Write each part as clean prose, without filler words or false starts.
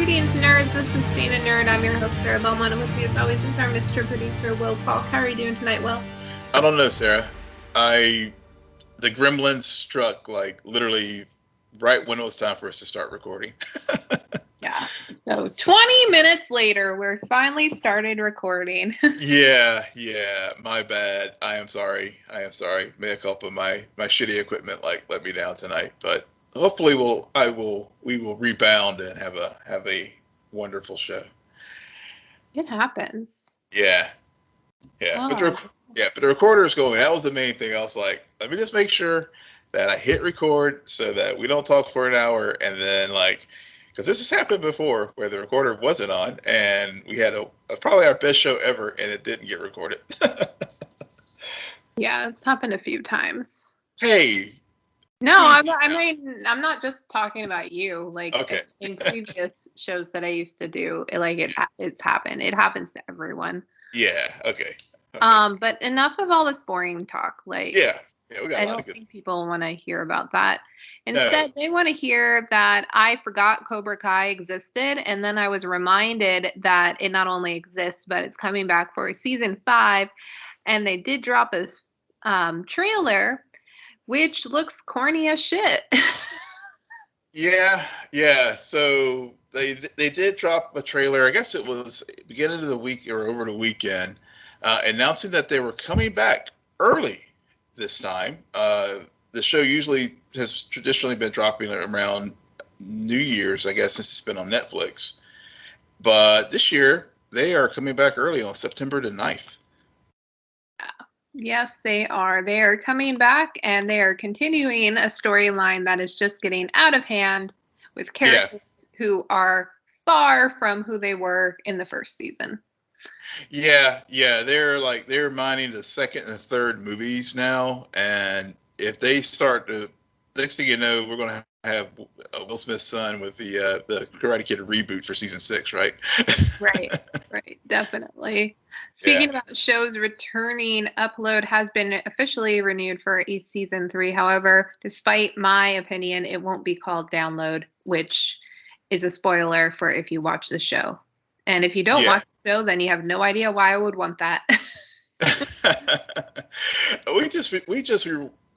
Greetings, nerds. This is SNN Nerd. I'm your host, Sarah Belmont, and with me, as always, is our Mr. Producer, Will Polk. How are you doing tonight, Will? I don't know, Sarah. The gremlins struck, like, literally right when it was time for us to start recording. Yeah. So 20 minutes later, we're finally started recording. Yeah. My bad. I am sorry. Mea culpa. My shitty equipment, like, let me down tonight. But hopefully we will rebound and have a wonderful show. It happens. Yeah. Oh. But the recorder is going. That was the main thing. I was like, let me just make sure that I hit record so that we don't talk for an hour and then, like, because this has happened before where the recorder wasn't on and we had probably our best show ever and it didn't get recorded. Yeah, it's happened a few times. Hey. No, I'm not just talking about you. Like, okay. In previous shows that I used to do, it's happened. It happens to everyone. Yeah. Okay. But enough of all this boring talk. Like, yeah, we got I don't think people want to hear about that. Instead, They want to hear that I forgot Cobar Kai existed, and then I was reminded that it not only exists, but it's coming back for season 5, and they did drop a trailer, which looks corny as shit. Yeah. So they did drop a trailer. I guess it was beginning of the week or over the weekend. Announcing that they were coming back early this time. The show usually has traditionally been dropping around New Year's, I guess, since it's been on Netflix. But this year, they are coming back early on September the 9th. Yes, they are. They are coming back, and they are continuing a storyline that is just getting out of hand with characters who are far from who they were in the first season. Yeah, they're mining the second and third movies now, and if they start to, next thing you know, we're going to have Will Smith's son with the Karate Kid reboot for season 6, right? Right, definitely. Speaking about shows returning, Upload has been officially renewed for a season 3. However, despite my opinion, it won't be called Download, which is a spoiler for if you watch the show. And if you don't watch the show, then you have no idea why I would want that. we just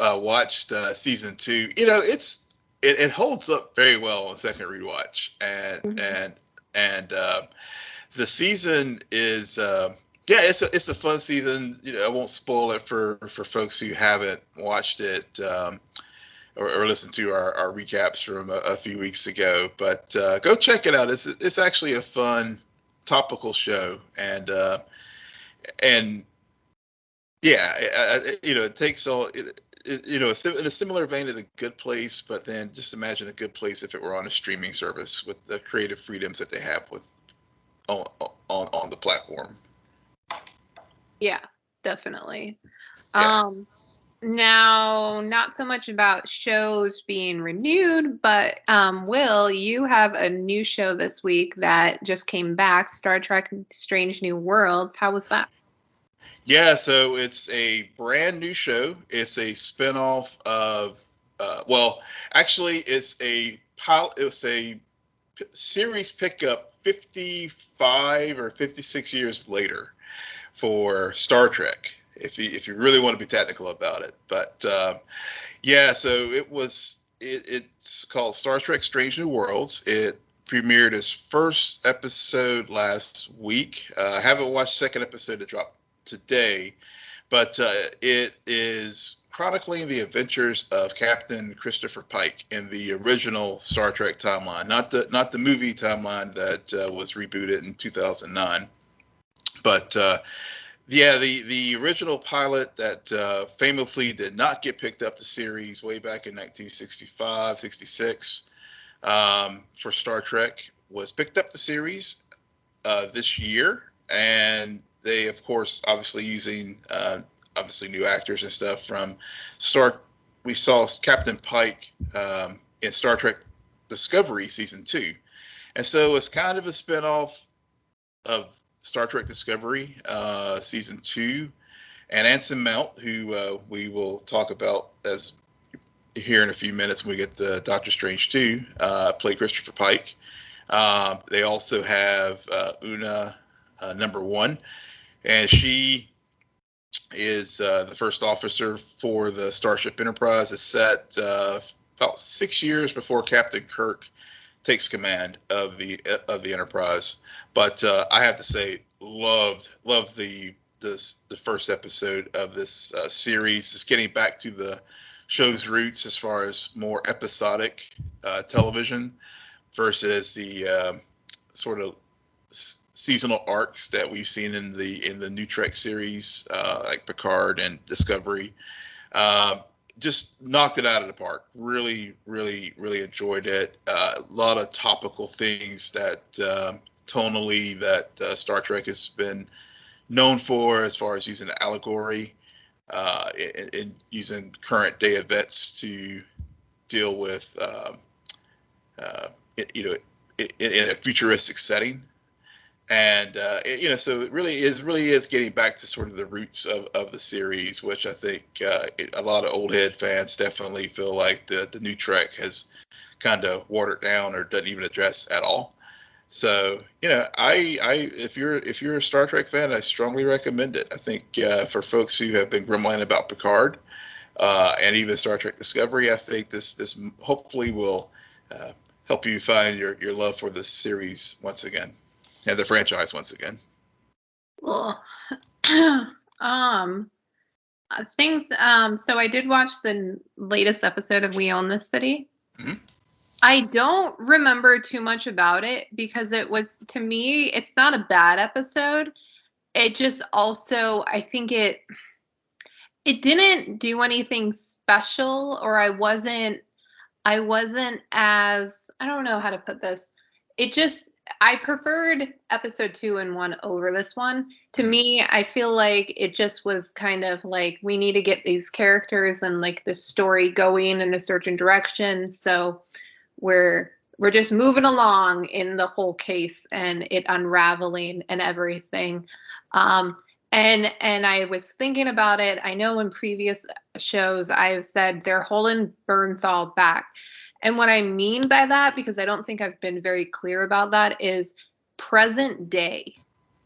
watched season 2. You know, it holds up very well on second rewatch, and the season is it's a fun season. You know, I won't spoil it for folks who haven't watched it or listened to our recaps from a few weeks ago. But go check it out. It's actually a fun topical show, and it takes all in a similar vein to The Good Place, but then just imagine A Good Place if it were on a streaming service with the creative freedoms that they have with on the platform. Yeah, definitely. Now, not so much about shows being renewed, but Will, you have a new show this week that just came back, Star Trek Strange New Worlds. How was that? Yeah, so it's a brand new show. It's a spinoff of, it's a series pickup 55 or 56 years later for Star Trek, if you really want to be technical about it. But so it's called Star Trek Strange New Worlds. It premiered its first episode last week. I haven't watched the second episode that dropped today, but it is chronicling the adventures of Captain Christopher Pike in the original Star Trek timeline, not the movie timeline that was rebooted in 2009, but the original pilot that famously did not get picked up to series way back in 1965, 66 for Star Trek was picked up to series this year, and they, of course, obviously using new actors and stuff from we saw Captain Pike in Star Trek Discovery season 2, and so it's kind of a spinoff of Star Trek Discovery season 2, and Anson Mount, who we will talk about as here in a few minutes when we get to Doctor Strange 2, played Christopher Pike. They also have Una #1, and she is the first officer for the Starship Enterprise. It's set about 6 years before Captain Kirk takes command of the Enterprise. But I have to say, loved the first episode of this series. It's getting back to the show's roots as far as more episodic television versus the sort of seasonal arcs that we've seen in the new Trek series, like Picard and Discovery. Just knocked it out of the park. Really, really, really enjoyed it. A lot of topical things that tonally that Star Trek has been known for, as far as using allegory and using current day events to deal with, in a futuristic setting. And so it really is getting back to sort of the roots of the series, which I think a lot of old head fans definitely feel like the new Trek has kind of watered down or doesn't even address at all. So if you're a Star Trek fan, I strongly recommend it. I think for folks who have been grumbling about Picard and even Star Trek Discovery, I think this hopefully will help you find your love for this series once again. And the franchise once again. Cool. Things. So I did watch the latest episode of We Own This City. Mm-hmm. I don't remember too much about it because it was, to me, it's not a bad episode. It just also, I think it didn't do anything special, or I wasn't as, I don't know how to put this. I preferred episode 2 and 1 over this one. To me, I feel like it just was kind of like, we need to get these characters and like this story going in a certain direction. So we're just moving along in the whole case and it unraveling and everything. And I was thinking about it. I know in previous shows I've said they're holding Bernthal back. And what I mean by that, because I don't think I've been very clear about that, is present day.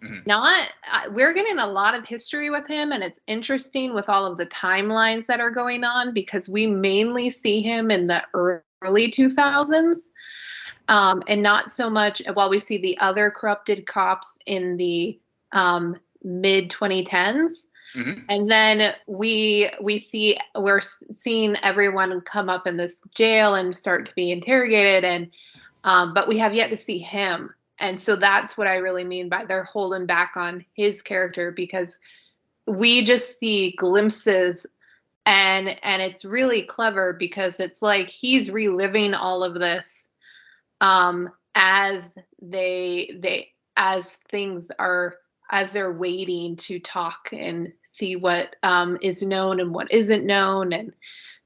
Mm-hmm. We're getting a lot of history with him, and it's interesting with all of the timelines that are going on, because we mainly see him in the early 2000s, and not so much while we see the other corrupted cops in the mid 2010s. Mm-hmm. And then we're seeing everyone come up in this jail and start to be interrogated, and but we have yet to see him. And so that's what I really mean by they're holding back on his character, because we just see glimpses, and it's really clever because it's like he's reliving all of this as they're waiting to talk and see what is known and what isn't known and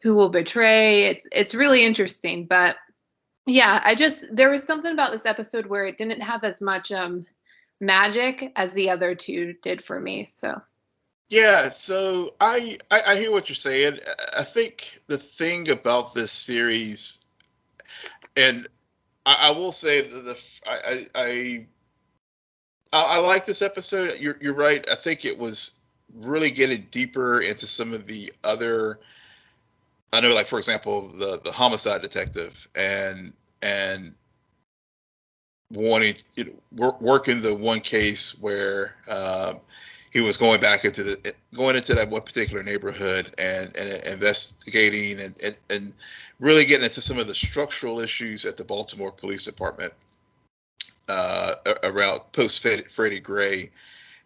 who will betray. It's really interesting. But yeah, there was something about this episode where it didn't have as much magic as the other two did for me. So yeah, so I hear what you're saying. I think the thing about this series, and I will say that I like this episode. You're right. I think it was really getting deeper into some of the other. I know, like for example, the homicide detective and wanting working the one case where he was going into that one particular neighborhood and investigating and really getting into some of the structural issues at the Baltimore Police Department. Around post Freddie Gray,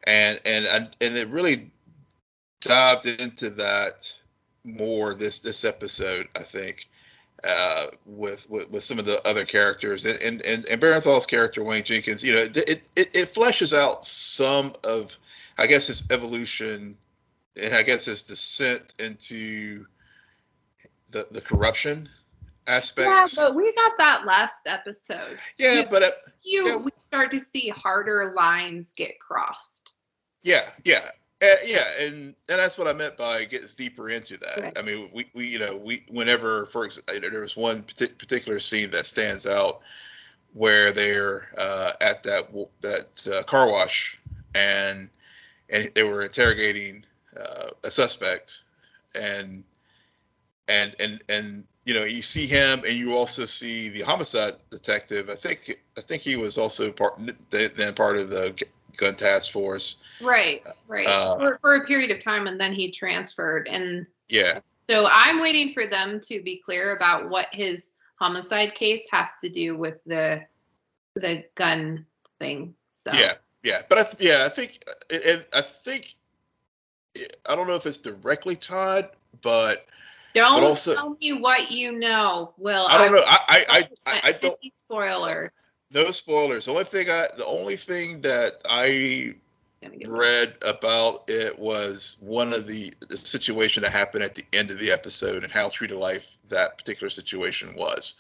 and it really dived into that more this episode, I think, with some of the other characters and Berenthal's character Wayne Jenkins. It fleshes out some of, I guess, his evolution and I guess his descent into the corruption aspects. Yeah, but we got that last episode. Yeah, we start to see harder lines get crossed. Yeah, and that's what I meant by getting deeper into that. Right. I mean, we whenever, for example, there was one particular scene that stands out where they're at that car wash, and they were interrogating a suspect, and you see him, and you also see the homicide detective. I think he was also part of the gun task force. Right. For a period of time, and then he transferred. And yeah. So I'm waiting for them to be clear about what his homicide case has to do with the gun thing. So yeah, but I think I don't know if it's directly tied, but don't also, tell me what you know. Will I don't know. I don't. Spoilers. No spoilers. The only thing that I read about it was one of the situation that happened at the end of the episode and how true to life that particular situation was.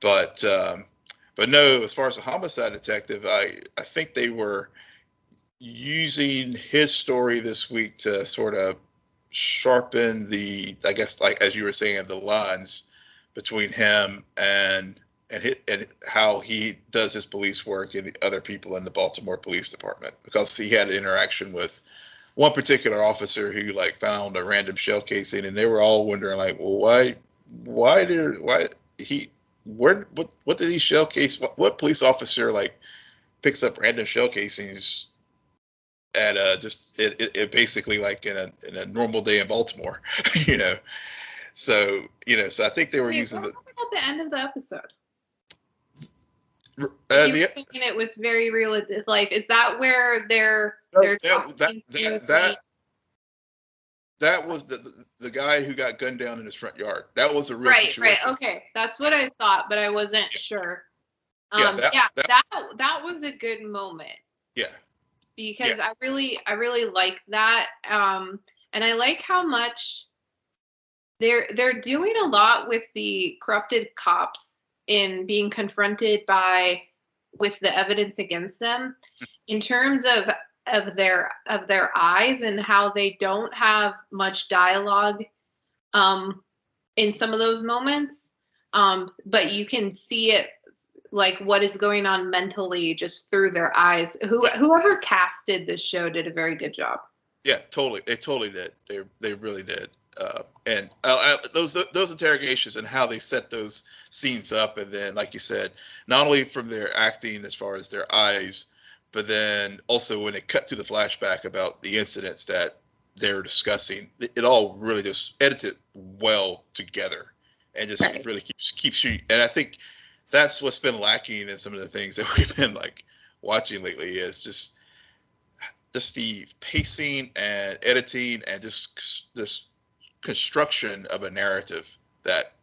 But no, as far as the homicide detective, I think they were using his story this week to sort of sharpen I guess, like as you were saying, the lines between him and how he does his police work and the other people in the Baltimore Police Department, because he had an interaction with one particular officer who found a random shell casing, and they were all wondering well, what did these shell case, what police officer picks up random shell casings at it basically in a normal day in Baltimore, So I think they were using at the end of the episode. You were thinking it was very real at his life. Is that where they're that was the guy who got gunned down in his front yard. That was a real situation. Right. Okay, that's what I thought, but I wasn't sure. That was a good moment. Yeah. Because I really like that, and I like how much they're doing a lot with the corrupted cops in being confronted with the evidence against them, in terms of their eyes and how they don't have much dialogue in some of those moments, but you can see it, what is going on mentally just through their eyes. Whoever casted this show did a very good job. Yeah, totally. They totally did. They really did. And those interrogations and how they set those scenes up, and then, like you said, not only from their acting as far as their eyes, but then also when it cut to the flashback about the incidents that they're discussing, it all really just edited well together, and just really keeps you. And I think that's what's been lacking in some of the things that we've been watching lately, is just the pacing and editing and just this construction of a narrative that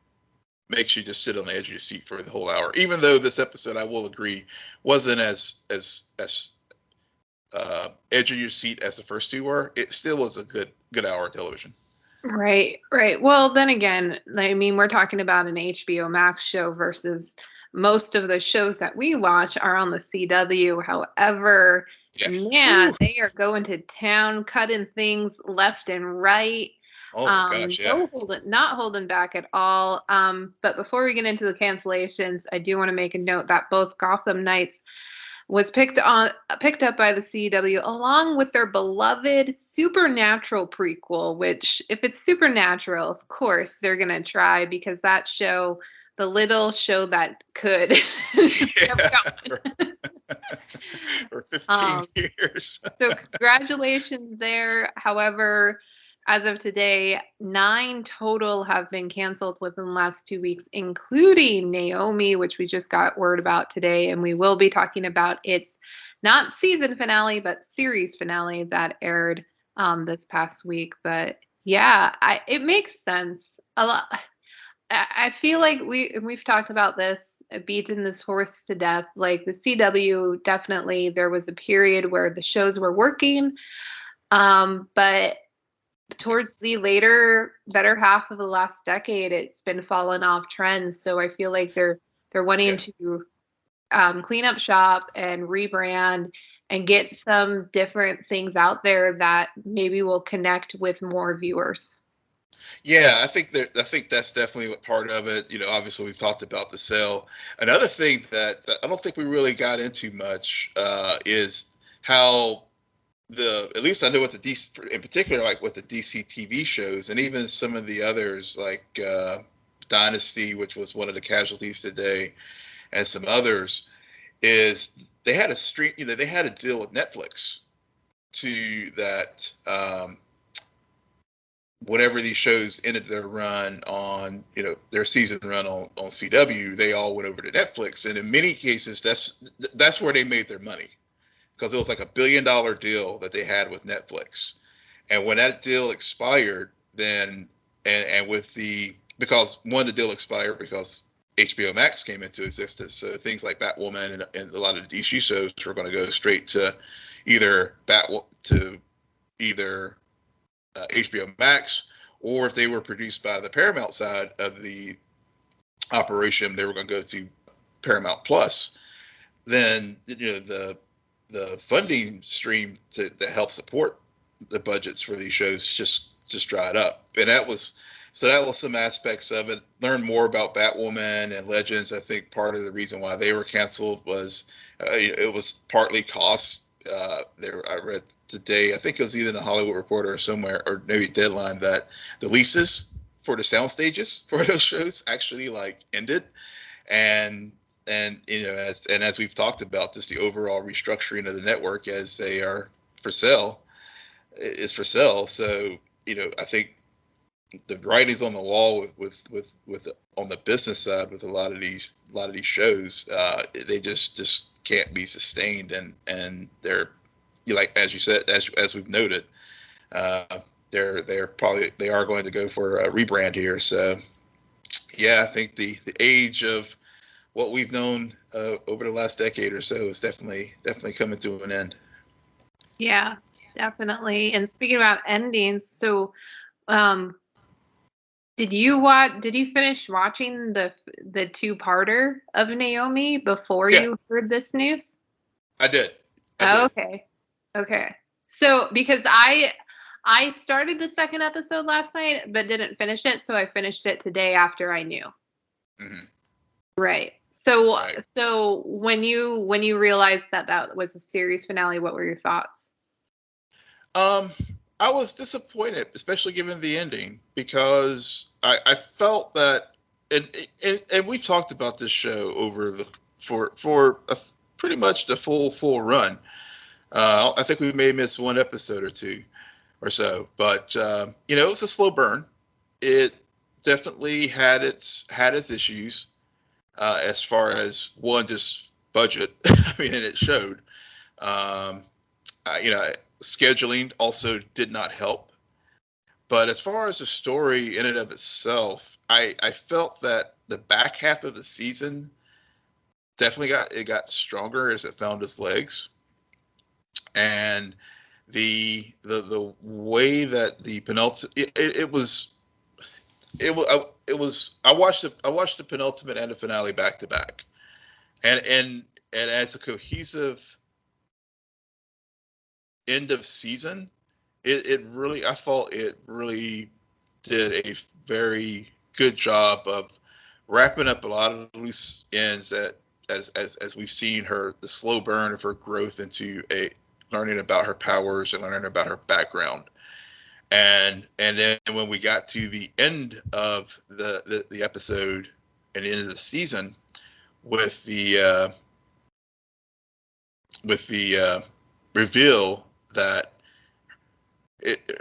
makes you just sit on the edge of your seat for the whole hour. Even though this episode, I will agree, wasn't as edge of your seat as the first two were, it still was a good hour of television. Right. Well, then again, I mean, we're talking about an HBO Max show versus most of the shows that we watch are on the CW. However, man, they are going to town, cutting things left and right. Oh my gosh, yeah. Not holding back at all. But before we get into the cancellations, I do want to make a note that both Gotham Knights was picked up by the CW along with their beloved Supernatural prequel, which, if it's Supernatural, of course they're going to try, because that show, the little show that could. For 15 years. So congratulations there. However, as of today, 9 total have been canceled within the last 2 weeks, including Naomi, which we just got word about today. And we will be talking about its not season finale, but series finale that aired this past week. But yeah, it makes sense a lot. I feel like we've talked about this, beaten this horse to death. Like the CW, definitely there was a period where the shows were working, but towards the better half of the last decade, it's been falling off trends. So I feel like they're wanting to clean up shop and rebrand and get some different things out there that maybe will connect with more viewers. Yeah, I think that's definitely part of it. Obviously we've talked about the sale. Another thing that I don't think we really got into much is how at least I know what the DC in particular, like with the DC TV shows and even some of the others like Dynasty, which was one of the casualties today, and some others, is they had a stream. They had a deal with Netflix to that. Whenever these shows ended their run on, their season run on CW, they all went over to Netflix, and in many cases, that's where they made their money, because it was like $1 billion deal that they had with Netflix, and when that deal expired, then and with because the deal expired because HBO Max came into existence, so things like Batwoman and a lot of the DC shows were going to go straight to either HBO Max, or if they were produced by the Paramount side of the operation, they were going to go to Paramount Plus. Then the funding stream to help support the budgets for these shows just dried up, and that was some aspects of it. Learn more about Batwoman and Legends. I think part of the reason why they were canceled was it was partly cost. I read today, I think it was either in the Hollywood Reporter or somewhere, or maybe Deadline, that the leases for the sound stages for those shows actually ended, and as we've talked about, just the overall restructuring of the network as they are for sale is for sale. So I think the writing's on the wall with on the business side with a lot of these shows. They just can't be sustained, and they're, as you said, as we've noted, they are going to go for a rebrand here. So yeah, I think the age of what we've known over the last decade or so is definitely coming to an end. Yeah, definitely. And speaking about endings, so did you finish watching the two-parter of Naomi before you heard this news? I did. Okay. So because I started the second episode last night but didn't finish it, so I finished it today after I knew. Mm-hmm. Right. So when you realized that was a series finale, what were your thoughts? I was disappointed, especially given the ending, because I felt that, and we've talked about this show for pretty much the full run. I think we may miss one episode or two or so, but it was a slow burn. It definitely had its issues as far as just budget. I mean, and it showed. Scheduling also did not help. But as far as the story in and of itself, I felt that the back half of the season definitely got stronger as it found its legs. And the way that the penultimate I watched the penultimate and the finale back to back, and as a cohesive end of season, I thought it really did a very good job of wrapping up a lot of loose ends that as we've seen the slow burn of her growth into learning about her powers and learning about her background. And then when we got to the end of the episode and the end of the season with the reveal that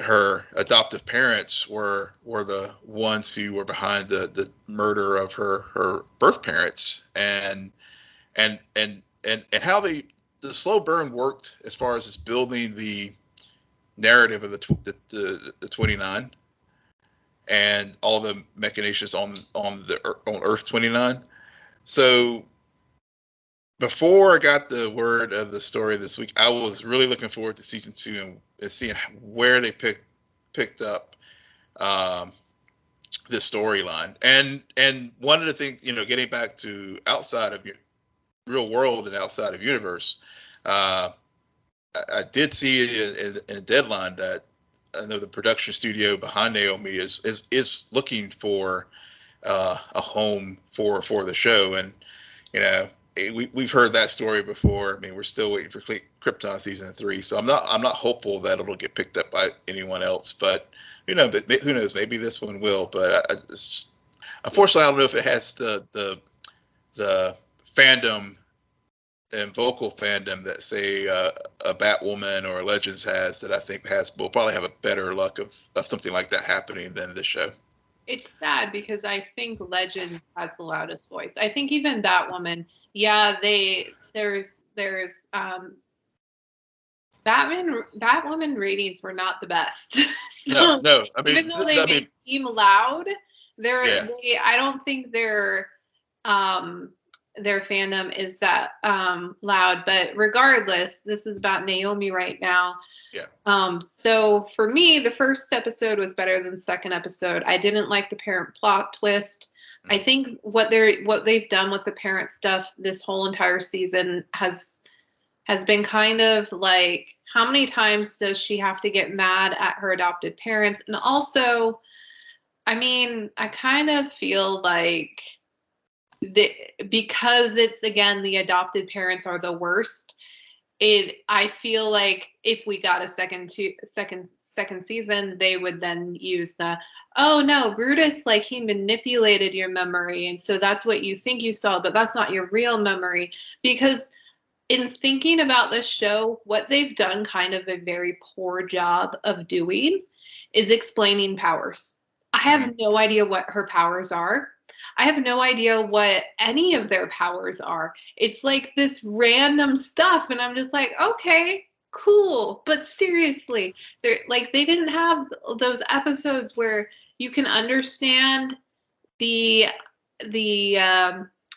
her adoptive parents were the ones who were behind the murder of her birth parents, and how the slow burn worked as far as it's building the narrative of the 29 and all the machinations on Earth 29. So before I got the word of the story this week, I was really looking forward to season 2 and seeing where they picked up this storyline. And one of the things, getting back to outside of real world and outside of universe, I did see in Deadline that I know the production studio behind Naomi is looking for a home for the show, and we've heard that story before. I mean, we're still waiting for Krypton season 3, so I'm not hopeful that it'll get picked up by anyone else. But but who knows? Maybe this one will. But unfortunately, I don't know if it has the fandom and vocal fandom that say a Batwoman or Legends has. That I think will probably have a better luck of something like that happening than this show. It's sad because I think Legends has the loudest voice. I think even Batwoman, there's Batwoman ratings were not the best. So no. I mean, even though they seem loud, I don't think their fandom is that loud. But regardless, this is about Naomi right now. Yeah. So for me, the first episode was better than the second episode. I didn't like the parent plot twist. I think what they've done with the parent stuff this whole entire season has been kind of like, how many times does she have to get mad at her adopted parents? And also, I mean, I kind of feel like because it's, again, the adopted parents are the worst. I feel like if we got a second season, they would then use oh no, Brutus, like, he manipulated your memory, and so that's what you think you saw, but that's not your real memory. Because in thinking about this show, what they've done kind of a very poor job of doing is explaining powers. I have no idea what her powers are. I have no idea what any of their powers are. It's like this random stuff, and I'm just like, okay, cool. But seriously, they didn't have those episodes where you can understand the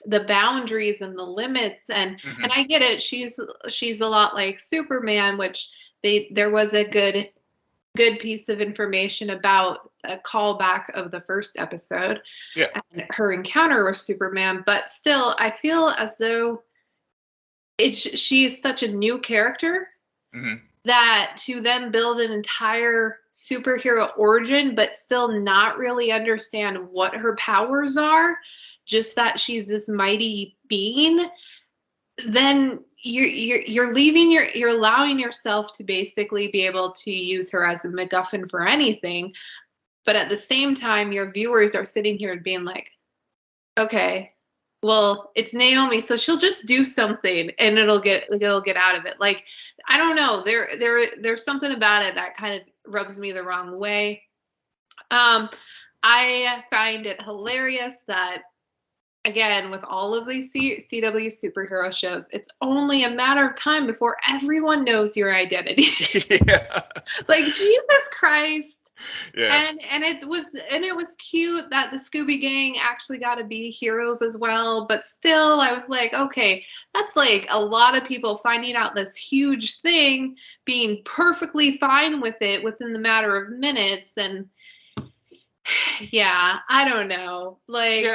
boundaries and the limits, and I get it. She's a lot like Superman, which there was a good piece of information about a callback of the first episode. Yeah. And her encounter with Superman, but still, I feel as though she is such a new character that to then build an entire superhero origin, but still not really understand what her powers are, just that she's this mighty being, then you're allowing yourself to basically be able to use her as a MacGuffin for anything. But at the same time, your viewers are sitting here and being like, okay, well, it's Naomi, so she'll just do something and it'll get out of it. Like, I don't know. There's something about it that kind of rubs me the wrong way. I find it hilarious that, again, with all of these CW superhero shows, it's only a matter of time before everyone knows your identity. Yeah. Like, Jesus Christ. Yeah. And it was cute that the Scooby Gang actually got to be heroes as well, but still, I was like, okay, that's like a lot of people finding out this huge thing, being perfectly fine with it within the matter of minutes. And yeah, I don't know. Like,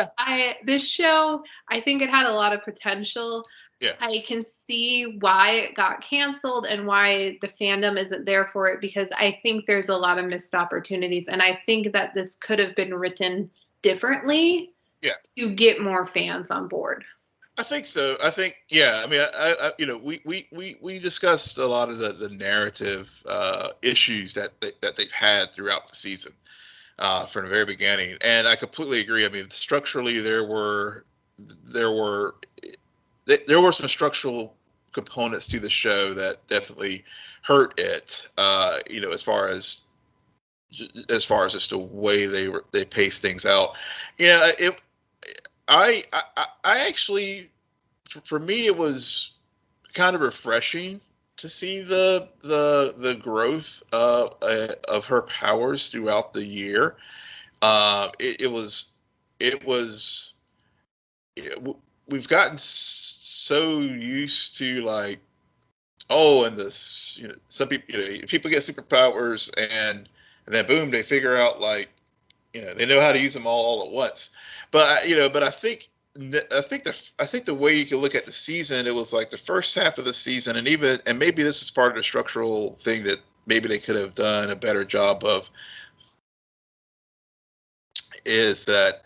this show, I think it had a lot of potential. Yeah. I can see why it got canceled and why the fandom isn't there for it, because I think there's a lot of missed opportunities. And I think that this could have been written differently to get more fans on board. I think so. I think, I mean, we discussed a lot of the narrative issues that they've had throughout the season from the very beginning. And I completely agree. I mean, structurally, there were some structural components to the show that definitely hurt it. As far as just the way they paced things out. I actually, for me, it was kind of refreshing to see the growth of her powers throughout the year. We've gotten so used to, like, and this, some people get superpowers and then boom, they figure out, like, they know how to use them all at once. But I think the way you can look at the season, it was like the first half of the season, and maybe this is part of the structural thing maybe they could have done a better job of is that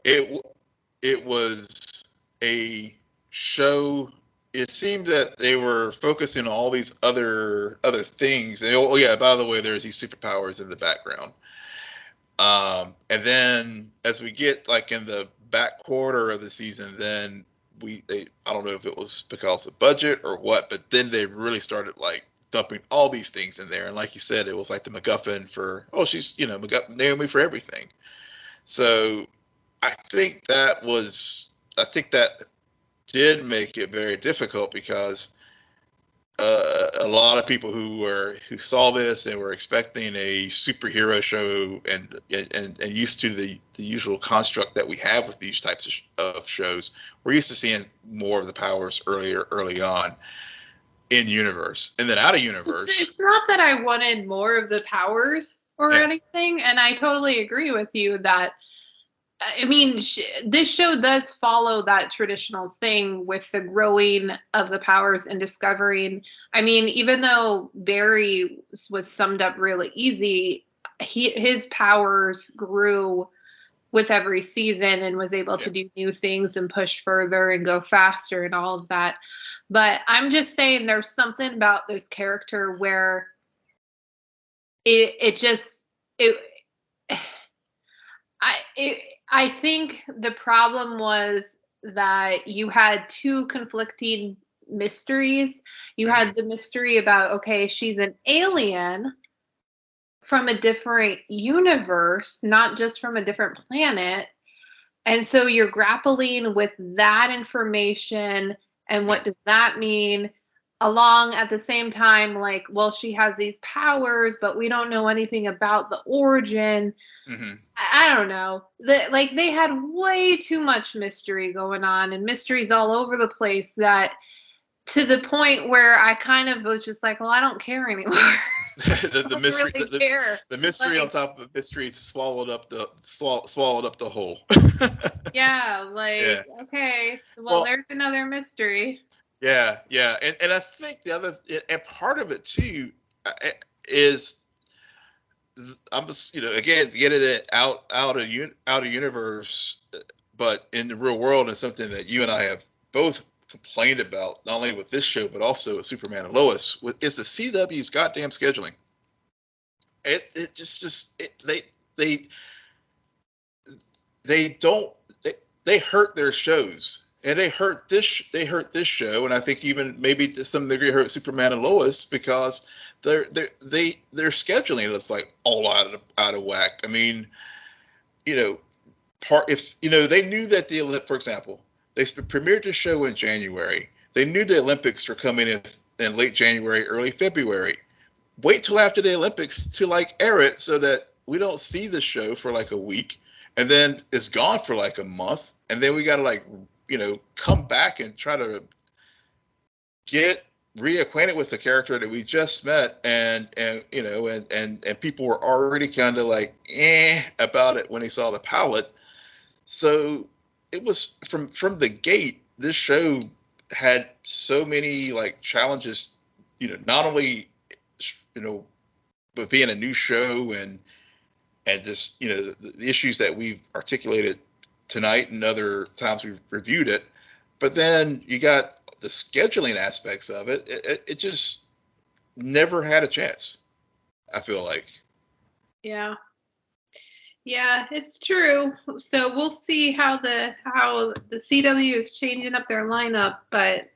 it was a show. It seemed that they were focusing on all these other things. And, oh yeah, by the way, there's these superpowers in the background. And then as we get like in the back quarter of the season, then I don't know if it was because of budget or what, but then they really started like dumping all these things in there. And like you said, it was like the MacGuffin for, she's, Naomi for everything. So I think that did make it very difficult because a lot of people who saw this and were expecting a superhero show and used to the usual construct that we have with these types of shows, we're used to seeing more of the powers early on in universe, and then out of universe. It's not that I wanted more of the powers or anything, and I totally agree with you that, I mean, this show does follow that traditional thing with the growing of the powers and discovering. I mean, even though Barry was summed up really easy, his powers grew with every season and was able to do new things and push further and go faster and all of that. But I'm just saying there's something about this character where I think the problem was that you had two conflicting mysteries. You had the mystery about, okay, she's an alien from a different universe, not just from a different planet. And so you're grappling with that information and what does that mean, along at the same time, like, well, she has these powers, but we don't know anything about the origin. Mm-hmm. I don't know. They had way too much mystery going on and mysteries all over the place, that to the point where I kind of was just like, well, I don't care anymore. the mystery, really the mystery on top of the mystery swallowed up the whole. Okay, well, there's another mystery. Yeah, and I think the other, and part of it too is, I'm just again getting it out of universe, but in the real world, and something that you and I have both complained about, not only with this show but also with Superman and Lois, is the CW's goddamn scheduling. They hurt their shows, and they hurt this show, and I think even maybe to some degree hurt Superman and Lois, because their scheduling is like all out of whack. I mean, they knew that for example, they premiered the show in January. They knew the Olympics were coming in late January, early February. Wait till after the Olympics to air it so that we don't see the show for a week, and then it's gone for a month, and then we got to come back and try to get reacquainted with the character that we just met, and people were already kind of about it when they saw the pilot. So it was from the gate, this show had so many challenges, not only but being a new show and just the issues that we've articulated tonight and other times we've reviewed it, but then you got the scheduling aspects of it. It just never had a chance, I feel like. Yeah, it's true. So we'll see how the CW is changing up their lineup, but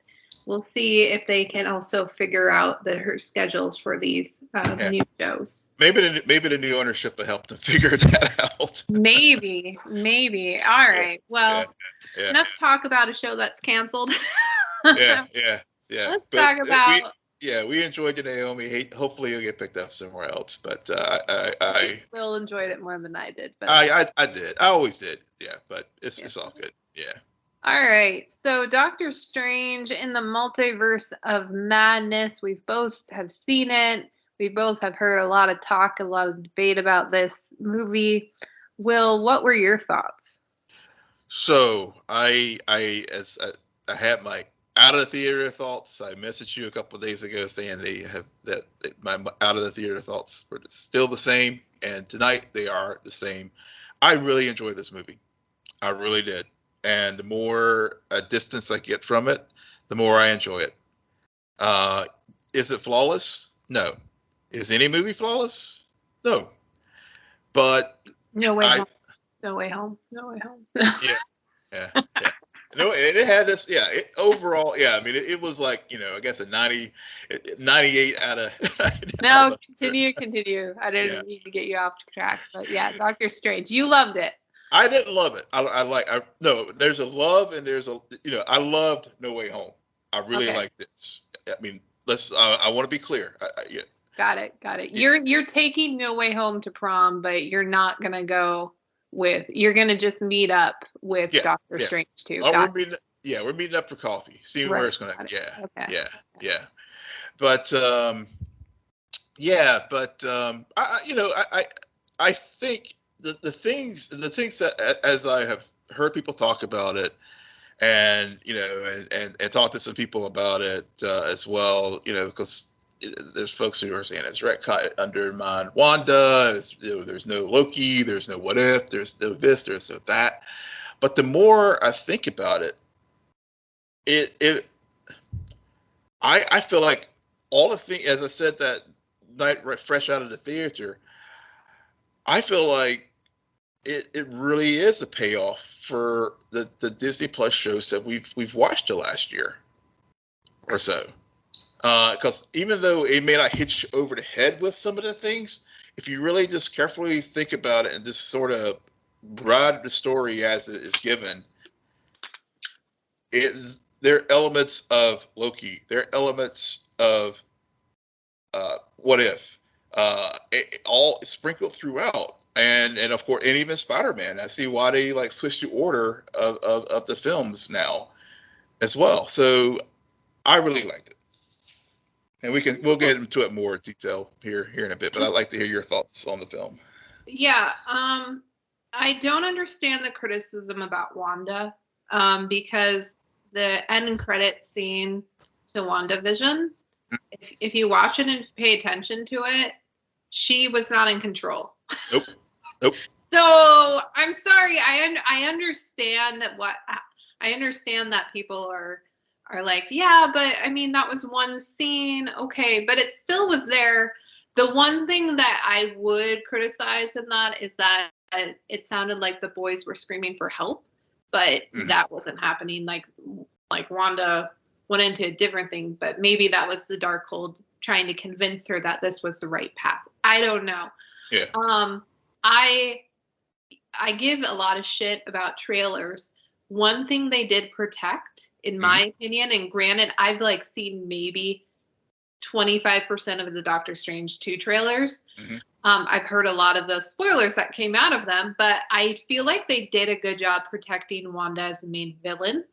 we'll see if they can also figure out her schedules for these new shows. Maybe the new ownership will help them figure that out. Maybe. All right. Well, enough talk about a show that's canceled. Yeah. Let's talk about. We enjoyed the Naomi. Hopefully, you'll get picked up somewhere else. But I still enjoyed it more than I did. But I did. I always did. Yeah, but it's all good. Yeah. All right. So Doctor Strange in the Multiverse of Madness. We both have seen it. We both have heard a lot of talk, a lot of debate about this movie. Will, what were your thoughts? So I had my out of the theater thoughts. I messaged you a couple of days ago saying my out of the theater thoughts were still the same, and tonight they are the same. I really enjoyed this movie. I really did. And the more distance I get from it, the more I enjoy it. Is it flawless? No. Is any movie flawless? No. But No way home. No way home. No way home. Yeah. No, it had this. Yeah. Overall, yeah. I mean, it was like, I guess a 98 out of. No, continue. I didn't need to get you off track, but yeah, Doctor Strange. You loved it. I didn't love it. There's a love and there's I loved No Way Home. I really liked this. I mean, I want to be clear. Got it. You're taking No Way Home to prom, but you're not going to go you're going to just meet up with Doctor Strange too. We're meeting up for coffee, seeing where it's going to, yeah. But, I think the things that, as I have heard people talk about it, and and talk to some people about it as well, because there's folks who are saying it's retcon undermined Wanda. There's no Loki. There's no what if. There's no this. There's no that. But the more I think about it, I feel like all the things, as I said that night, right, fresh out of the theater, I feel like it really is a payoff for the Disney Plus shows that we've watched the last year or so. Because even though it may not hit you over the head with some of the things, if you really just carefully think about it and just sort of ride the story as it is given, there are elements of Loki, there are elements of what if, all sprinkled throughout. And of course, and even Spider-Man. I see why they switched the order of the films now as well. So I really liked it. And we'll get into it more detail here in a bit, but I'd like to hear your thoughts on the film. Yeah, I don't understand the criticism about Wanda, because the end credit scene to WandaVision, if you watch it and pay attention to it, she was not in control. Nope. So I'm sorry. I understand that people are like, yeah, but I mean, that was one scene. Okay. But it still was there. The one thing that I would criticize in that is that it sounded like the boys were screaming for help, but that wasn't happening. Like Wanda went into a different thing, but maybe that was the Darkhold trying to convince her that this was the right path. I don't know. Yeah. I give a lot of shit about trailers. One thing they did protect, in my opinion, and granted, I've seen maybe 25% of the Doctor Strange 2 trailers. I've heard a lot of the spoilers that came out of them, but I feel like they did a good job protecting Wanda as the main villain.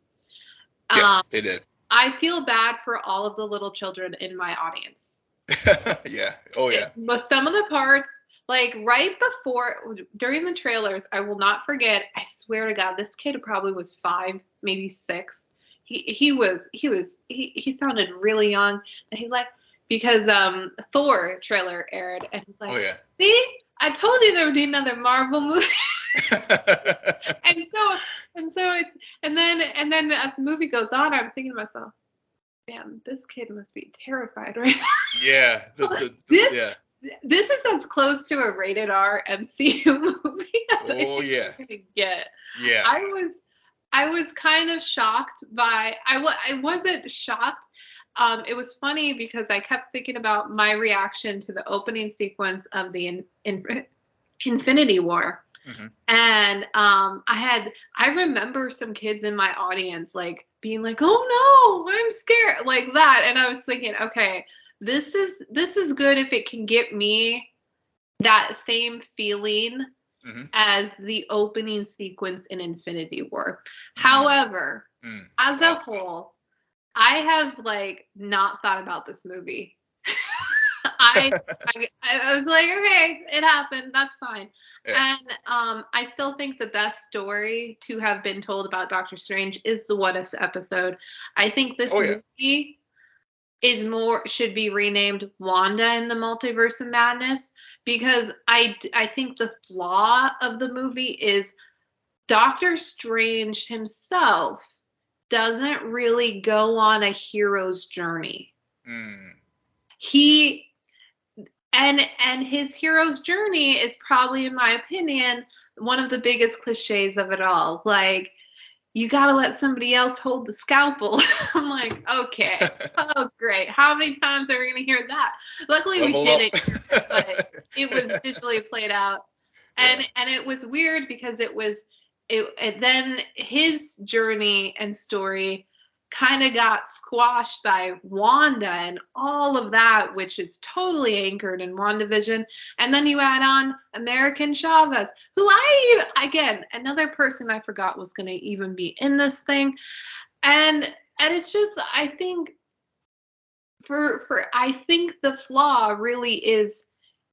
Yeah, they did. I feel bad for all of the little children in my audience. Yeah. Oh, yeah. But some of the parts, right before, during the trailers, I will not forget, I swear to God, this kid probably was 5, maybe 6. He sounded really young, and he's like, because Thor trailer aired, and he's like, oh, yeah. See, I told you there would be another Marvel movie. and then as the movie goes on, I'm thinking to myself, damn, this kid must be terrified right now. Yeah. This is as close to a rated R MCU movie as yeah. I'm gonna get. Yeah. I was kind of shocked by. I wasn't shocked. It was funny because I kept thinking about my reaction to the opening sequence of the Infinity War. And I remember some kids in my audience being like, oh no, I'm scared, like that. And I was thinking, okay, this is good if it can get me that same feeling as the opening sequence in Infinity War. However, as a whole, I have not thought about this movie. I was like, okay, it happened. That's fine. Yeah. And I still think the best story to have been told about Doctor Strange is the What If episode. I think this Oh yeah. movie should be renamed Wanda in the Multiverse of Madness, because I think the flaw of the movie is Doctor Strange himself doesn't really go on a hero's journey. Mm. He and his hero's journey is probably, in my opinion, one of the biggest cliches of it all. Like, you got to let somebody else hold the scalpel. I'm like, okay, oh great. How many times are we going to hear that? Luckily, we didn't hear it, but it was visually played out, and Yeah. and it was weird because then his journey and story kind of got squashed by Wanda and all of that, which is totally anchored in WandaVision. And then you add on American Chavez, who again, another person I forgot was going to even be in this thing. And it's just, I think I think the flaw really is,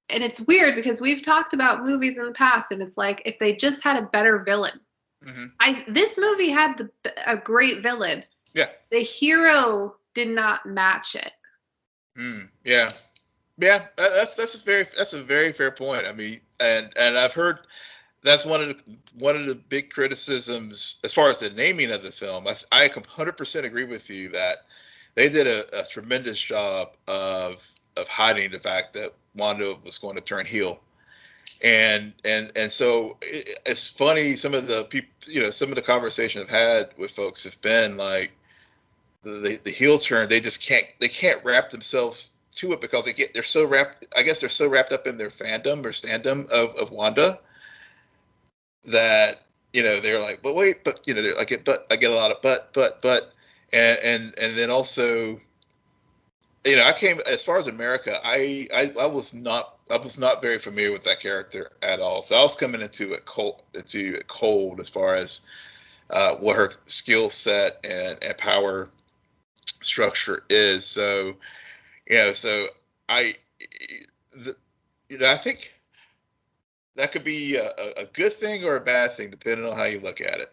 and it's weird because we've talked about movies in the past, and it's like, if they just had a better villain. This movie had a great villain. Yeah. The hero did not match it. Yeah. Yeah. That's a very fair point. I mean, and I've heard that's one of the big criticisms as far as the naming of the film. I 100% agree with you that they did a tremendous job of hiding the fact that Wanda was going to turn heel. And so it's funny, some of the people, some of the conversations I've had with folks have been like, the heel turn, they can't wrap themselves to it because they're so wrapped up in their fandom or standum of Wanda that they're like, but wait, but they're like, but I get a lot of but and then also, I came, as far as America, I was not very familiar with that character at all, so I was coming into it cold as far as what her skill set and power structure is. So I I think that could be a good thing or a bad thing depending on how you look at it.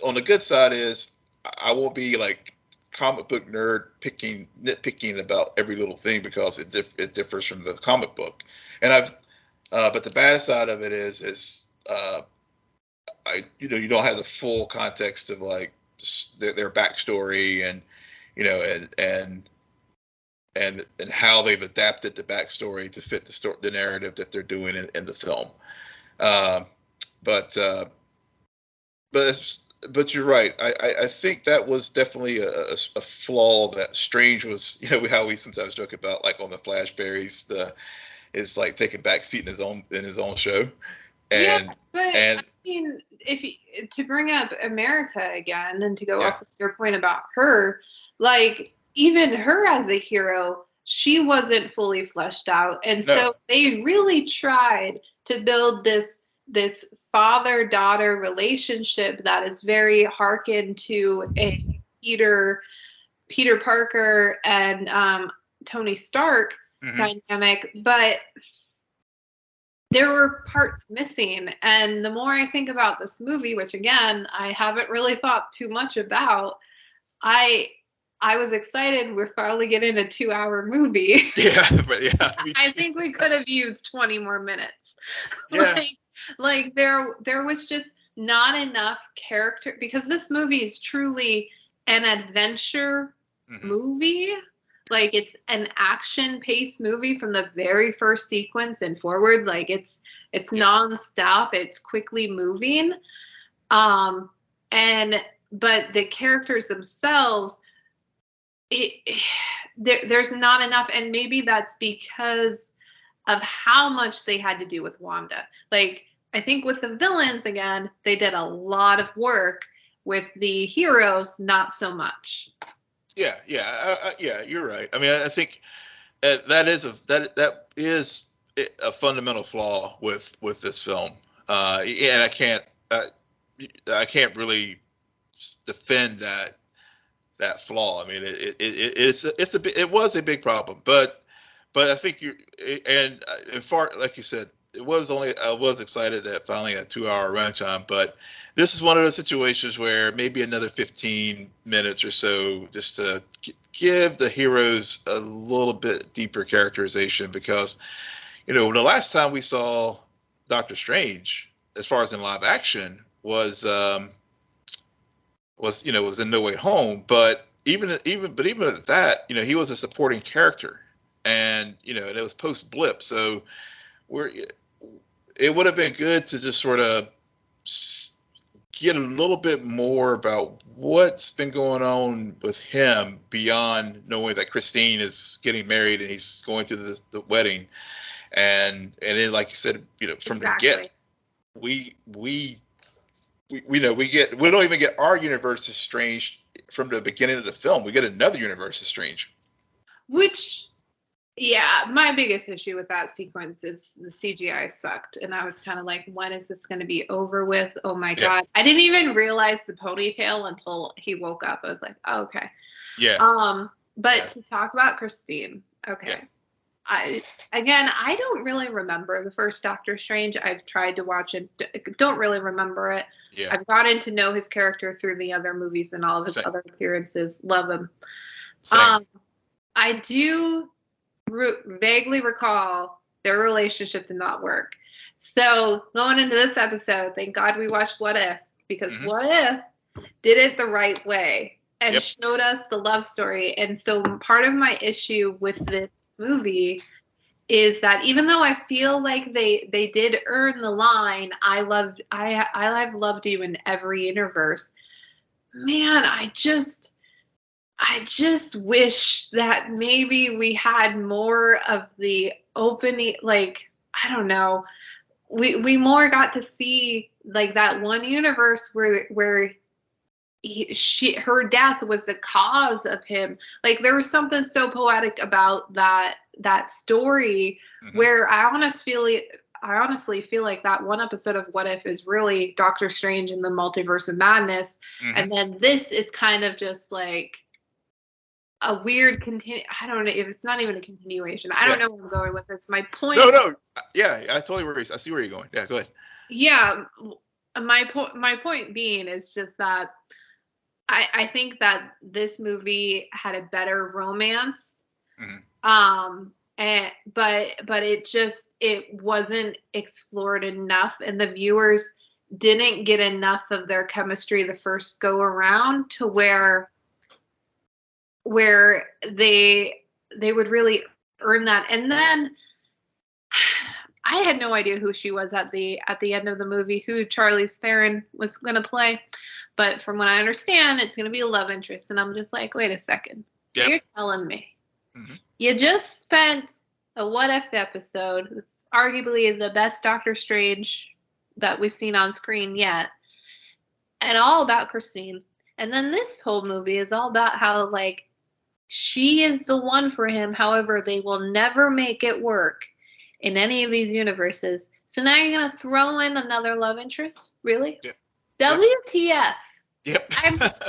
On the good side is I won't be like comic book nerd nitpicking about every little thing because it differs from the comic book. And but the bad side of it is you don't have the full context of like their backstory and and how they've adapted the backstory to fit the narrative that they're doing in the film. But you're right. I think that was definitely a flaw that Strange was. How we sometimes joke about, like on the Flash Berries, it's like taking back seat in his own show. And yeah, but I mean, to bring up America again and to go off your point about her, like, even her as a hero, she wasn't fully fleshed out. And so they really tried to build this father-daughter relationship that is very hearkened to a Peter Parker and Tony Stark dynamic, but there were parts missing. And the more I think about this movie, which again, I haven't really thought too much about, I was excited. We're finally getting a 2-hour movie. Yeah, but I think we could have used 20 more minutes. Yeah. like there was just not enough character, because this movie is truly an adventure movie. Like, it's an action-paced movie from the very first sequence and forward. Like, it's nonstop. It's quickly moving. But the characters themselves, there's not enough, and maybe that's because of how much they had to do with Wanda. Like, I think with the villains, again, they did a lot of work. With the heroes, not so much. Yeah, you're right. I mean, I think that is a fundamental flaw with this film, and I can't really defend that flaw. I mean, it was a big problem, but but I think and far, like you said, I was excited that finally a 2-hour runtime, but this is one of those situations where maybe another 15 minutes or so just to give the heroes a little bit deeper characterization, because, the last time we saw Doctor Strange, as far as in live action, was in No Way Home, but even at that, he was a supporting character, and and it was post blip, so it would have been good to just sort of get a little bit more about what's been going on with him beyond knowing that Christine is getting married and he's going to the wedding, and then, like you said, from the get, we don't even get our Universe is Strange from the beginning of the film. We get another Universe is Strange, which. Yeah, my biggest issue with that sequence is the CGI sucked. And I was kind of like, when is this going to be over with? Oh my God. I didn't even realize the ponytail until he woke up. I was like, oh, okay. Yeah. But to talk about Christine, okay. Yeah. I don't really remember the first Doctor Strange. I've tried to watch it. Don't really remember it. Yeah. I've gotten to know his character through the other movies and all of his other appearances. Love him. Same. I do vaguely recall their relationship did not work. So going into this episode, thank God we watched What If, because What If did it the right way and showed us the love story. And so part of my issue with this movie is that even though I feel like they did earn the line, I've loved you in every universe, man, I just wish that maybe we had more of the opening, like, I don't know, we more got to see like that one universe where her death was the cause of him. Like, there was something so poetic about that story, where I honestly feel like that one episode of What If is really Doctor Strange in the Multiverse of Madness, and then this is kind of just like a weird I don't know if it's not even a continuation. I don't know where I'm going with this. My point. No. Yeah, I totally agree. I see where you're going. Yeah, go ahead. Yeah, my point being is just that I think that this movie had a better romance. But it wasn't explored enough, and the viewers didn't get enough of their chemistry the first go around to where they would really earn that. And then I had no idea who she was at the end of the movie, who Charlize Theron was going to play. But from what I understand, it's going to be a love interest. And I'm just like, wait a second. Yep. You're telling me you just spent a What If episode. It's arguably the best Doctor Strange that we've seen on screen yet. And all about Christine. And then this whole movie is all about how, like, she is the one for him. However, they will never make it work in any of these universes. So now you're going to throw in another love interest? Really? Yep. WTF? Yep.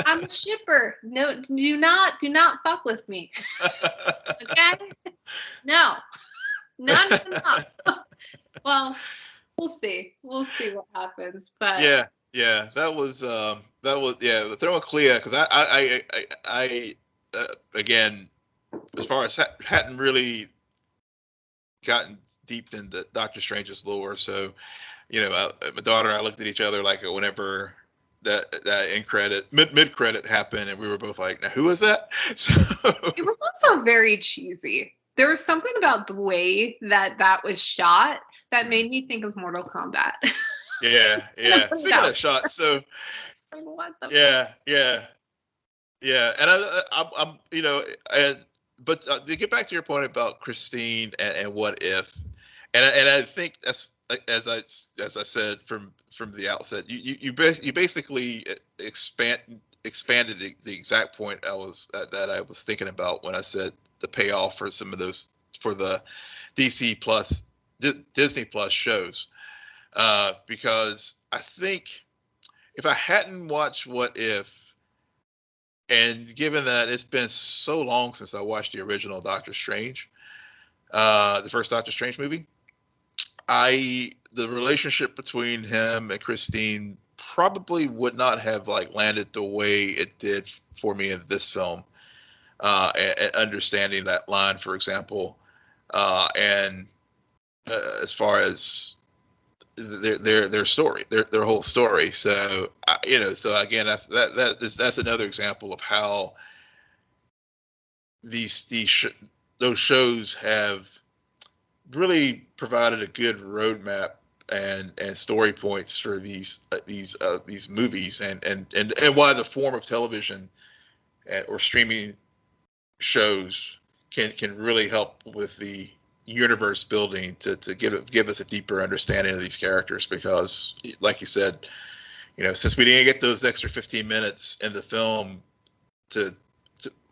I'm a shipper. No, do not fuck with me. Okay? No. None. Well, we'll see. We'll see what happens. But yeah, that was throwing Clea, because I again, as far as hadn't really gotten deep into Doctor Strange's lore, so my daughter and I looked at each other like whenever that end credit mid credit happened, and we were both like, now who is that? So it was also very cheesy. There was something about the way that was shot that made me think of Mortal Kombat. Yeah. Speaking of shots, so what the yeah, and but to get back to your point about Christine and What If, and I think that's, as I said from the outset, you basically expanded the exact point that I was thinking about when I said the payoff for some of those, for the Disney Plus shows, because I think if I hadn't watched What If, and given that it's been so long since I watched the original Doctor Strange, the first Doctor Strange movie. The relationship between him and Christine probably would not have like landed the way it did for me in this film. And understanding that line, for example, and as far as their story, their whole story. So so again, that's another example of how those shows have really provided a good roadmap and story points for these movies, and why the form of television or streaming shows can really help with the universe building to give us a deeper understanding of these characters, because like you said, since we didn't get those extra 15 minutes in the film to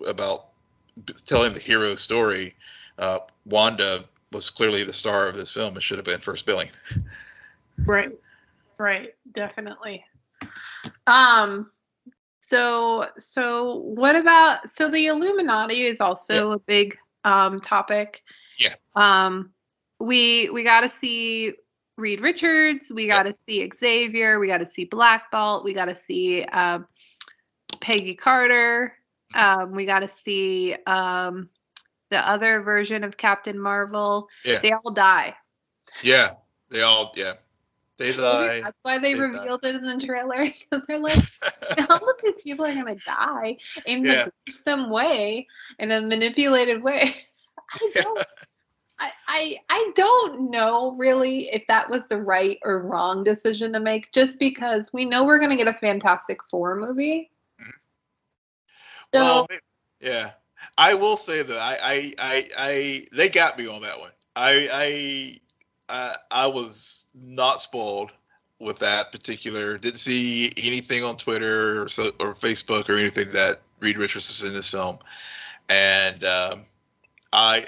about telling the hero story, Wanda was clearly the star of this film and should have been first billing. Right, definitely. So what about, the Illuminati is also a big topic. Yeah. We got to see Reed Richards, we got to see Xavier, we got to see Black Bolt, we got to see Peggy Carter, we got to see the other version of Captain Marvel. Yeah. They all die. Yeah, they all. Yeah. They die. That's why they revealed it in the trailer, because they're like, all of these people are gonna die in a gruesome way, in a manipulated way. I don't know really if that was the right or wrong decision to make, just because we know we're gonna get a Fantastic Four movie. So, well, yeah, I will say that they got me on that one. I was not spoiled with that particular. Didn't see anything on Twitter or Facebook or anything that Reed Richards is in this film, and I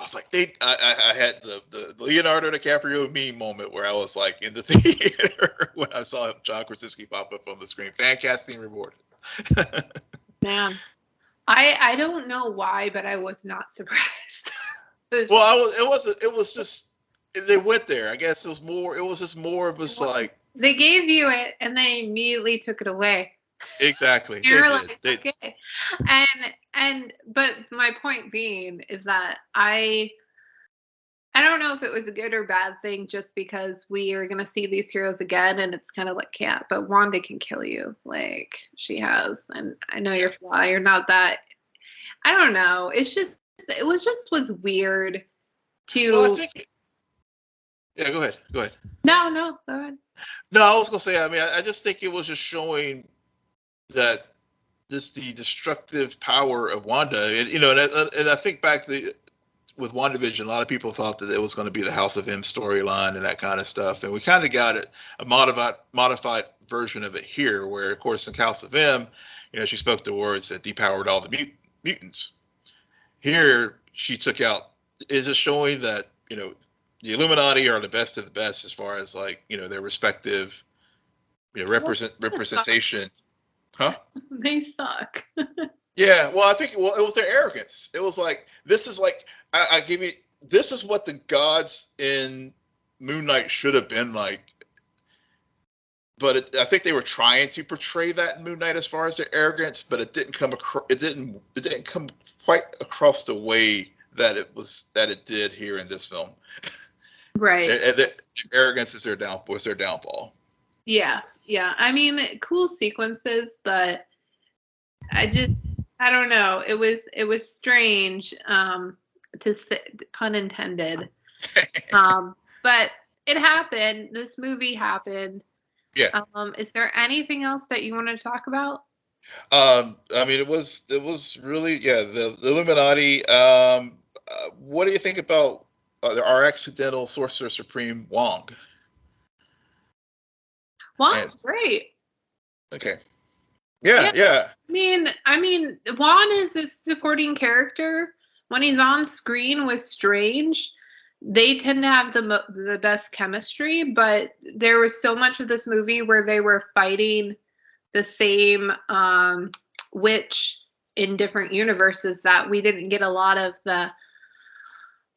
was like, I had the Leonardo DiCaprio meme moment where I was like in the theater when I saw John Krasinski pop up on the screen. Fan casting rewarded. Man, I don't know why, but I was not surprised. It was just they went there. I guess it was just more of us like they gave you it and they immediately took it away. Exactly. You're like, okay. But my point being is that I don't know if it was a good or bad thing, just because we are going to see these heroes again, and it's kind of like, yeah, but Wanda can kill you, like she has, and I know you're fly, you're not that. I don't know. It was weird to. Well, yeah, go ahead. No, go ahead. No, I was gonna say. I mean, I just think it was just showing that the destructive power of Wanda, and I think back with WandaVision, a lot of people thought that it was going to be the House of M storyline and that kind of stuff, and we kind of got a modified version of it here, where of course in House of M, she spoke the words that depowered all the mutants. Here, she took out. Is just showing that the Illuminati are the best of the best as far as like their respective representation. Huh? They suck. Yeah, well, I think it was their arrogance. It was like, this is like, I give you, this is what the gods in Moon Knight should have been like. But I think they were trying to portray that in Moon Knight as far as their arrogance, but it didn't come across. It didn't come quite across the way that it did here in this film. Right. The arrogance is their downfall. Yeah. I mean, cool sequences, but I don't know. It was strange, to say, pun intended. But it happened. This movie happened. Yeah. Is there anything else that you want to talk about? I mean, it was really, the Illuminati. What do you think about our accidental Sorcerer Supreme Wong? Wong's great. Okay. Yeah. I mean, Wong is a supporting character. When he's on screen with Strange, they tend to have the best chemistry, but there was so much of this movie where they were fighting the same witch in different universes that we didn't get a lot of the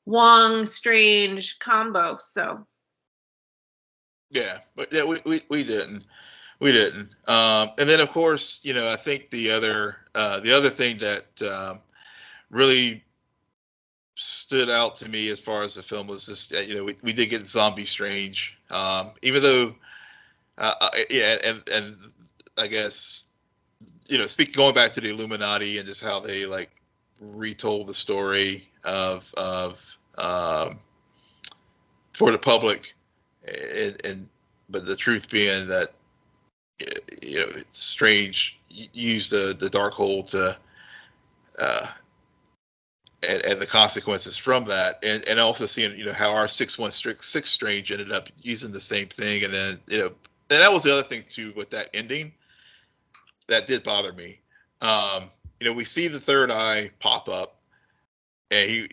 Wong Strange combo. So yeah, but yeah, we didn't. We didn't. And then, of course, I think the other thing that really stood out to me as far as the film was just, we did get Zombie Strange, even though, yeah, and I guess, going back to the Illuminati and just how they like retold the story of for the public, and but the truth being that it's Strange used the Darkhold to and the consequences from that, and also seeing how our 616 Strange ended up using the same thing, and then and that was the other thing too with that ending that did bother me. We see the third eye pop up, and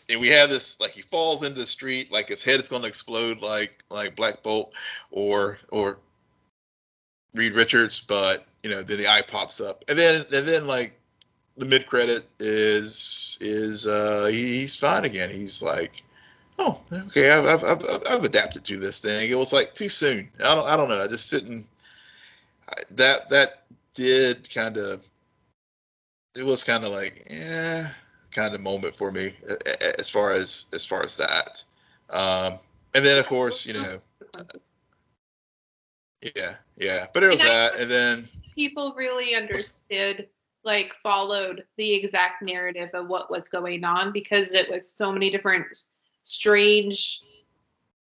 and we have this, like, he falls into the street, like his head is going to explode, like Black Bolt or Reed Richards, but then the eye pops up, and then like the mid credit is he's fine again. He's like, oh, okay, I've adapted to this thing. It was like too soon. I don't know. I just didn't. That did kind of. It was kind of like, kind of moment for me as far as that. And then of course, yeah. But it was that, and then people really understood, like, followed the exact narrative of what was going on, because it was so many different strange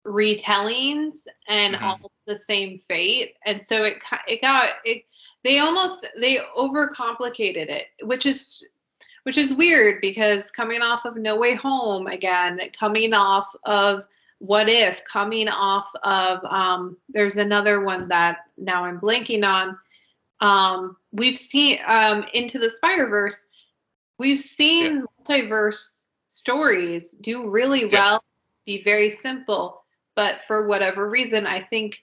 retellings and all the same fate, and so they overcomplicated it, which is weird, because coming off of No Way Home again, coming off of What If, coming off of there's another one that now I'm blanking on. We've seen Into the Spider-Verse. We've seen multiverse stories do really well, be very simple, but for whatever reason, I think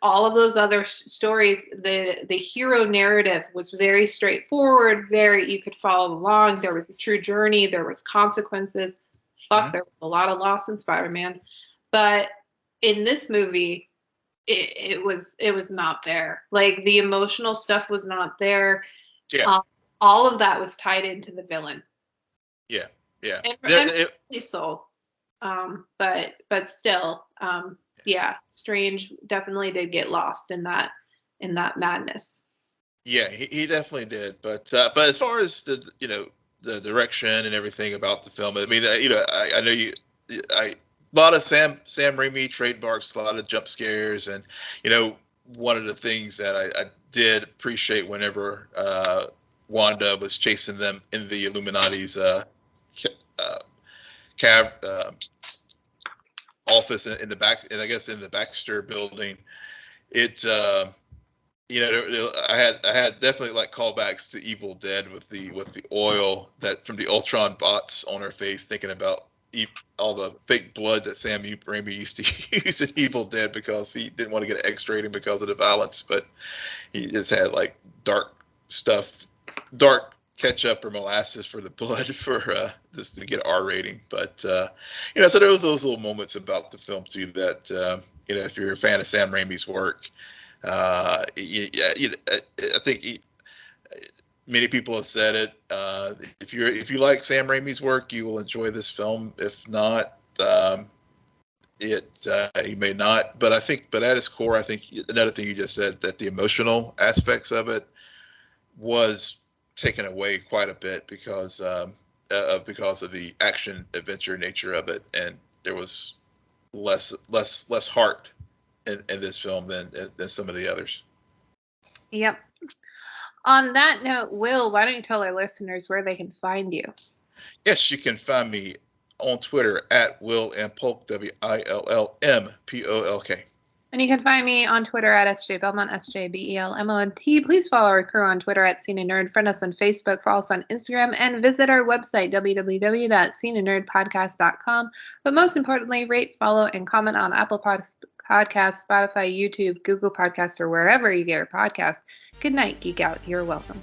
all of those other stories, the hero narrative was very straightforward, you could follow along. There was a true journey. There was consequences. There was a lot of loss in Spider-Man. But in this movie, it was not there. Like, the emotional stuff was not there. Yeah. All of that was tied into the villain. Yeah. And so. But still, Strange definitely did get lost in that madness. Yeah, he definitely did. But as far as the direction and everything about the film, I mean, I know a lot of Sam Raimi trademarks, a lot of jump scares, and one of the things that I did appreciate whenever Wanda was chasing them in the Illuminati's cab office in the back, and I guess in the Baxter building, it I had definitely like callbacks to Evil Dead with the oil that from the Ultron bots on her face, thinking about all the fake blood that Sam Raimi used to use in Evil Dead, because he didn't want to get an X rating because of the violence, but he just had like dark ketchup or molasses for the blood for just to get R rating. But so there was those little moments about the film too that if you're a fan of Sam Raimi's work, I think many people have said it. If you like Sam Raimi's work, you will enjoy this film. If not, you may not. But at its core, I think another thing you just said, that the emotional aspects of it was taken away quite a bit because of the action adventure nature of it, and there was less heart in this film than some of the others. Yep. On that note, Will, why don't you tell our listeners where they can find you? Yes, you can find me on Twitter at Will and Polk, WILLMPOLK. And you can find me on Twitter at SJ Belmont, SJBELMONT. Please follow our crew on Twitter at Scene and Nerd. Friend us on Facebook, follow us on Instagram, and visit our website, www.sceneandnerdpodcast.com. But most importantly, rate, follow, and comment on Apple Podcasts, Spotify, YouTube, Google Podcasts, or wherever you get your podcasts. Good night, Geek Out. You're welcome.